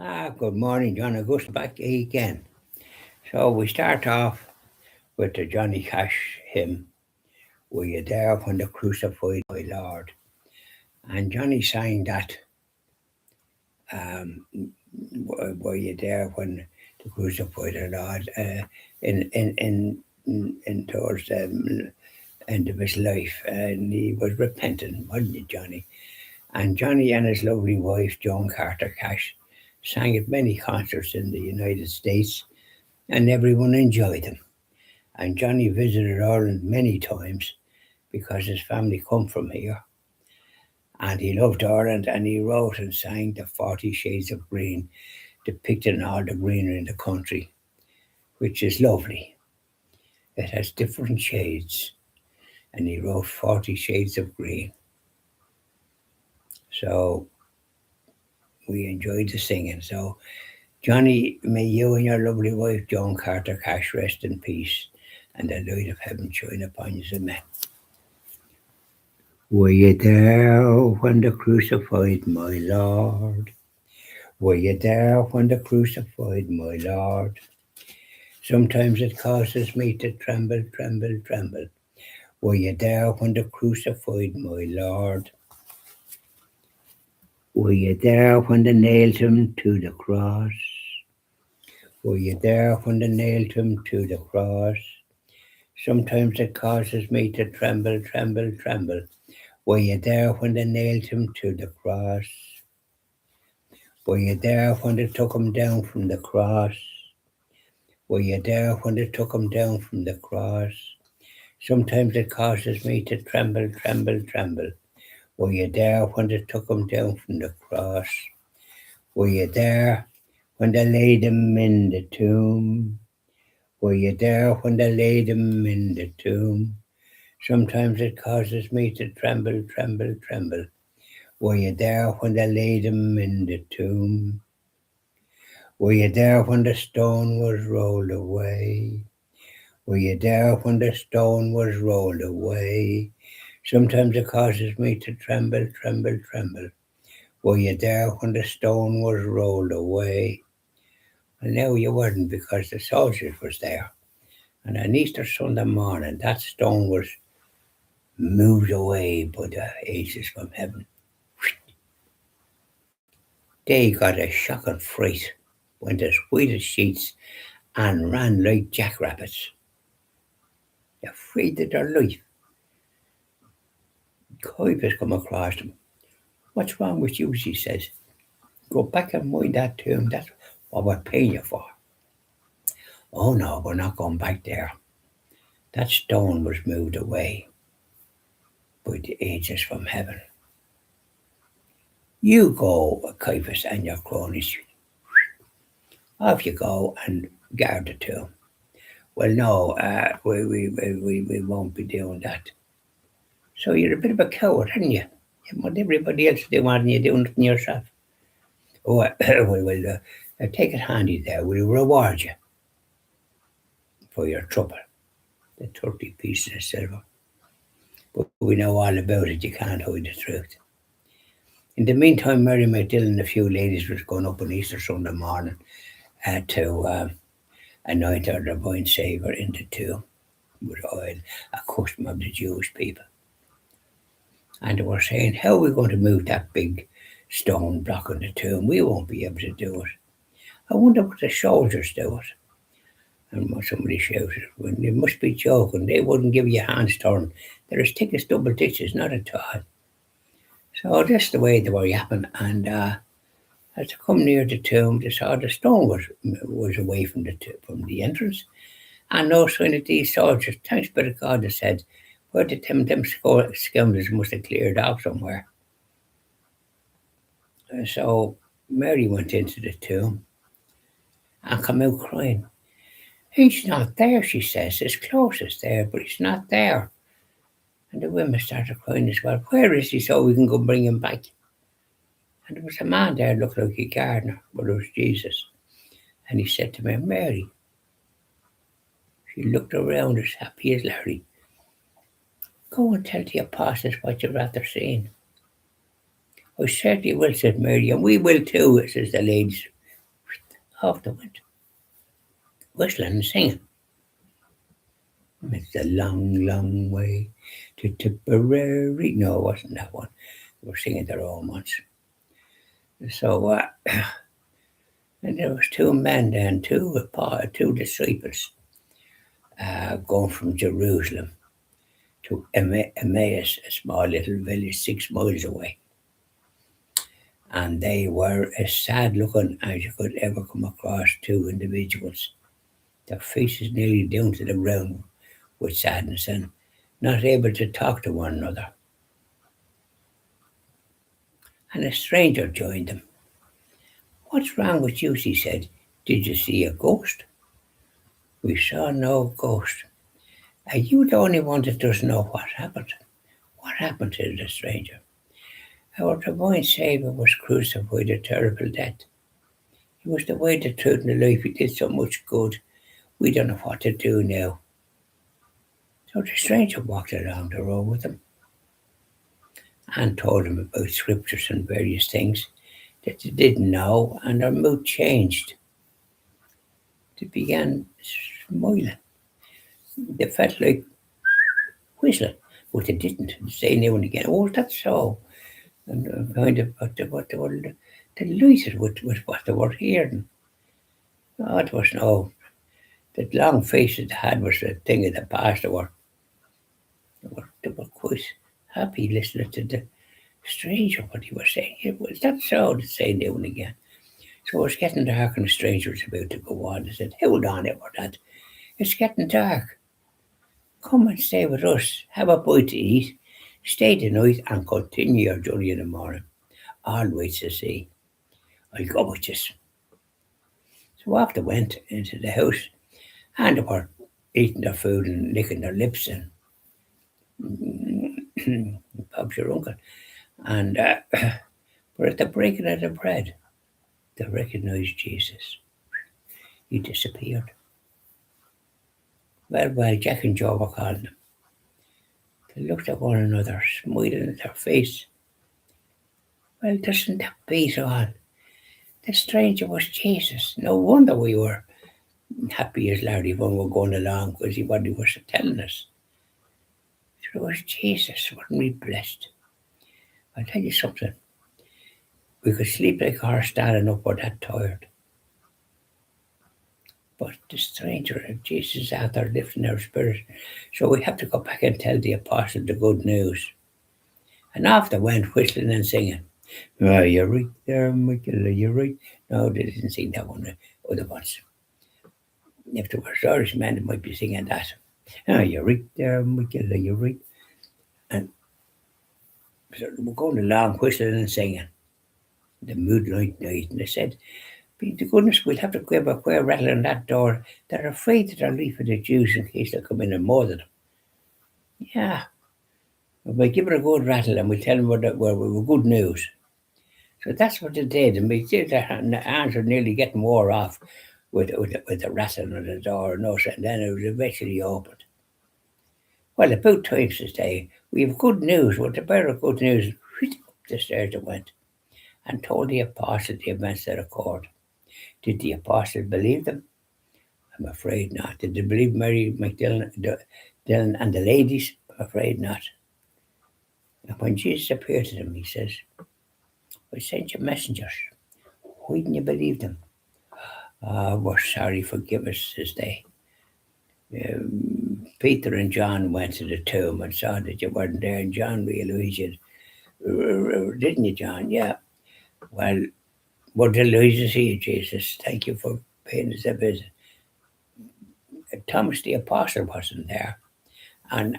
Good morning, John. August back again. So we start off with the Johny Cash hymn, Were You There When the Crucified My Lord? And Johnny sang that, were you there when the crucified the Lord, in towards the end of his life. And he was repentant, wasn't he, Johnny? And Johnny and his lovely wife, Joan Carter Cash, sang at many concerts in the United States, and everyone enjoyed them. And Johnny visited Ireland many times because his family come from here. And he loved Ireland, and he wrote and sang the 40 Shades of Green, depicting all the greenery in the country, which is lovely. It has different shades, and he wrote 40 Shades of Green. So we enjoyed the singing. So, Johnny, may you and your lovely wife, Joan Carter Cash, rest in peace, and the light of heaven shine upon you. Amen. Were you there when they crucified my Lord? Were you there when they crucified my Lord? Sometimes it causes me to tremble, tremble, tremble. Were you there when they crucified my Lord? Were you there when they nailed him to the cross? Were you there when they nailed him to the cross? Sometimes it causes me to tremble, tremble, tremble. Were you there when they nailed him to the cross? Were you there when they took him down from the cross? Were you there when they took him down from the cross? Sometimes it causes me to tremble, tremble, tremble. Were you there when they took him down from the cross? Were you there when they laid him in the tomb? Were you there when they laid him in the tomb? Sometimes it causes me to tremble, tremble, tremble. Were you there when they laid him in the tomb? Were you there when the stone was rolled away? Were you there when the stone was rolled away? Sometimes it causes me to tremble, tremble, tremble. Were you there when the stone was rolled away? Well, no, you weren't, because the soldiers was there. And on Easter Sunday morning, that stone was moved away by the angels from heaven. They got a shocking fright, went as white as sheets, and ran like jackrabbits, afraid of their life. Caiaphas come across them. What's wrong with you? She says. Go back and mind that tomb. That's what we're paying you for. Oh no, we're not going back there. That stone was moved away by the angels from heaven. You go, Caiaphas, and your cronies. Off you go and guard the tomb. Well, no, we won't be doing that. So you're a bit of a coward, aren't you? You want everybody else to do one and you're doing it yourself. Oh, we'll take it handy there. We'll reward you for your trouble. The 30 pieces of silver. But we know all about it. You can't hide the truth. In the meantime, Mary McDill and a few ladies was going up on Easter Sunday morning to anoint our divine Saviour in the tomb with oil, a custom of the Jewish people. And they were saying, how are we going to move that big stone blocking the tomb? We won't be able to do it. I wonder what the soldiers do it. And somebody shouted, well, they must be joking. They wouldn't give you hands turn. They're as thick as double ditches, not at all. So that's the way they were yapping. And as they come near the tomb, they saw the stone was away from the entrance. And no sign of these soldiers. Thanks be to God, they said, where did them scoundrels must have cleared off somewhere. So Mary went into the tomb and come out crying. He's not there, she says. His clothes is there, but he's not there. And the women started crying as well. Where is he so we can go bring him back? And there was a man there looked like a gardener, but it was Jesus. And he said to me, Mary. She looked around as happy as Larry. Go and tell the apostles what you've rather seen. I certainly will, said Mary, and we will too, says the ladies. Off they went, whistling and singing. It's a long, long way to Tipperary. No, it wasn't that one. They were singing their own ones. So, and there was two men then, two disciples, going from Jerusalem to Emmaus, a small little village 6 miles away. And they were as sad looking as you could ever come across two individuals. Their faces nearly down to the ground with sadness and not able to talk to one another. And a stranger joined them. "What's wrong with you?" she said. "Did you see a ghost?" "We saw no ghost." "Are you the only one that doesn't know what happened?" "What happened?" said the stranger. "Our divine Saviour was crucified a terrible death. He was the way, the truth, and the life. He did so much good. We don't know what to do now." So the stranger walked along the road with them and told them about scriptures and various things that they didn't know, and their mood changed. They began smiling. They felt like whistling, but they didn't. They say now and again, "Oh, that's so," and kind of what they were delighted with what they were hearing. Oh, it was no. The long faces they had was a thing of the past. They were quite happy listening to the stranger, what he was saying. It was that so, to say now and again. So it was getting dark and the stranger was about to go on. They said, "Hold on ever that. It's getting dark. Come and stay with us. Have a bite to eat. Stay the night and continue your journey in the morning. I'll wait to see. I'll go with you." So off they went into the house and they were eating their food and licking their lips and Bob's your uncle. And but at the breaking of the bread, they recognised Jesus. He disappeared. Well, Jack and Joe were calling him. They looked at one another, smiling at their face. "Well, doesn't that beat all? The stranger was Jesus. No wonder we were happy as Larry when we were going along, because what he was telling us. It was Jesus. Weren't we blessed? I'll tell you something. We could sleep like a horse standing up, we're that tired. But the stranger and Jesus out there lifting our spirits. So we have to go back and tell the apostle the good news." And off they went, whistling and singing. "Oh, you're right there, Michael, you're right." No, they didn't sing that one, the other ones. If they were Irish men, they might be singing that. "Oh, you're right there, Michael, you're right." And so they were going along, whistling and singing. The moonlight night, and they said, "Be to goodness, we'll have to give a queer rattle on that door. They're afraid that they're leaving the Jews in case they come in and murder them." "Yeah, we'll give it a good rattle and we'll tell them we're good news." So that's what they did, and we did their hands were nearly getting wore off with the rattling on the door and us, and then it was eventually opened. "Well, about time," says they, "we have good news. What the bearer of good news?" Up the stairs they went and told the apostle the events that occurred. Did the apostle believe them? I'm afraid not. Did they believe Mary McDillon Dillon and the ladies? I'm afraid not. And when Jesus appeared to them, he says, "I sent you messengers. Why didn't you believe them?" "Ah, we're sorry, forgive us," says they. Peter and John went to the tomb and saw that you weren't there, and John realised you, didn't you, John? "Yeah." "Well, we're delighted to see you, Jesus. Thank you for paying us a visit." Thomas the apostle wasn't there, and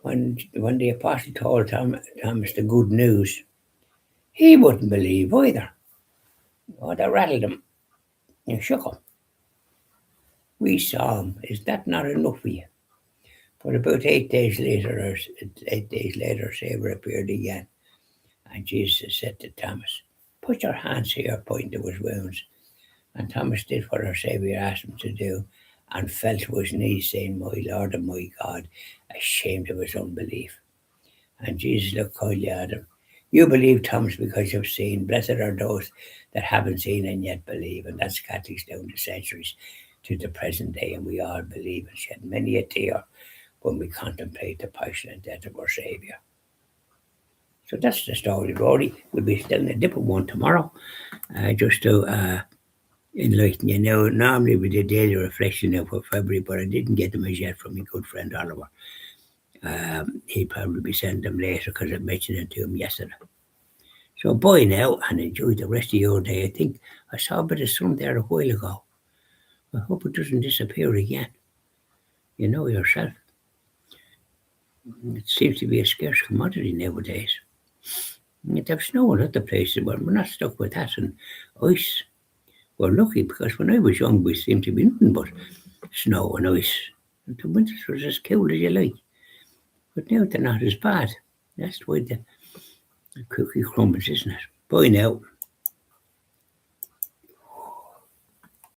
when the apostle told Thomas the good news, he wouldn't believe either. Oh, they rattled him and shook him. We saw him. Is that not enough for you? But about 8 days later, 8 days later, Saviour appeared again, and Jesus said to Thomas, "Put your hands here," pointing to his wounds. And Thomas did what our Saviour asked him to do, and fell to his knees, saying, "My Lord and my God," ashamed of his unbelief. And Jesus looked kindly at him. You believe, Thomas, because you've seen. Blessed are those that haven't seen and yet believe. And that's Catholics down the centuries to the present day. And we all believe and shed many a tear when we contemplate the passion and death of our Saviour. So that's the story, Rory. We'll be telling a different one tomorrow, just to enlighten you. Now, normally we did daily reflection now for February, but I didn't get them as yet from my good friend Oliver. He'll probably be sending them later because I mentioned it to him yesterday. So bye now and enjoy the rest of your day. I think I saw a bit of sun there a while ago. I hope it doesn't disappear again. You know yourself. It seems to be a scarce commodity nowadays. There's snow in other places, but we're not stuck with that. And ice, we're lucky because when I was young, we seemed to be nothing but snow and ice. And the winters was as cool as you like. But now they're not as bad. That's why the cookie crumbles, isn't it? Bye now.